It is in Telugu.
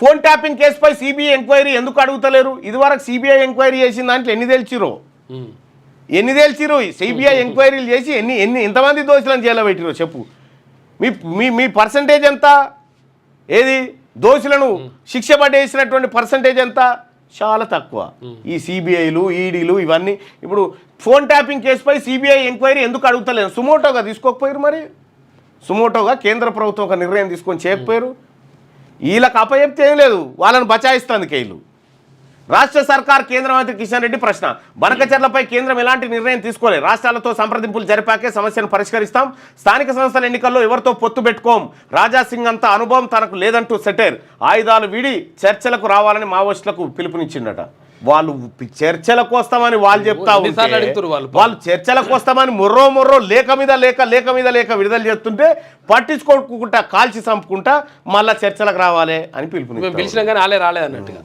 ఫోన్ ట్యాపింగ్ కేసుపై సిబిఐ ఎంక్వైరీ ఎందుకు అడుగుతలేరు? ఇదివరకు సిబిఐ ఎంక్వైరీ చేసిన దాంట్లో ఎన్ని తెలిసిరో సిబిఐ ఎంక్వైరీలు చేసి ఎంతమంది దోషులను జైల్లో పెట్టిరో చెప్పు. మీ పర్సంటేజ్ ఎంత? ఏది దోషులను శిక్ష పడేసినటువంటి పర్సంటేజ్ ఎంత? చాలా తక్కువ. ఈ సిబిఐలు ఈడీలు ఇవన్నీ ఇప్పుడు ఫోన్ ట్యాపింగ్ కేసుపై సిబిఐ ఎంక్వైరీ ఎందుకు అడుగుతలేరు? సుమోటోగా తీసుకోకపోయారు, మరి సుమోటోగా కేంద్ర ప్రభుత్వం ఒక నిర్ణయం తీసుకొని చేయకపోయారు. వీళ్ళకి అప్పచెప్తే ఏం లేదు, వాళ్ళని బచాయిస్తుంది కేళ్ళు. రాష్ట్ర సర్కార్ కేంద్ర మంత్రి కిషన్ రెడ్డి ప్రశ్న. బనకచర్లపై కేంద్రం ఎలాంటి నిర్ణయం తీసుకోలేదు. రాష్ట్రాలతో సంప్రదింపులు జరిపాకే సమస్యను పరిష్కరిస్తాం. స్థానిక సంస్థల ఎన్నికల్లో ఎవరితో పొత్తు పెట్టుకోం. రాజాసింగ్ అంత అనుభవం తనకు లేదంటూ సెటైర్. ఆయుధాలు వీడి చర్చలకు రావాలని మావోయిస్టులకు పిలుపునిచ్చిండట. వాళ్ళు చర్చలకు వస్తామని వాళ్ళు చెప్తా ఉంటే, వాళ్ళు చర్చలకు వస్తామని మొర్రో లేక మీద లేక విడుదల చేస్తుంటే పట్టించుకోకుండా కాల్చి చంపుకుంటా మళ్ళా చర్చలకు రావాలి అని పిలుపునిచ్చారు. పిలిచినా కానీ రాలేదు అన్నట్టుగా.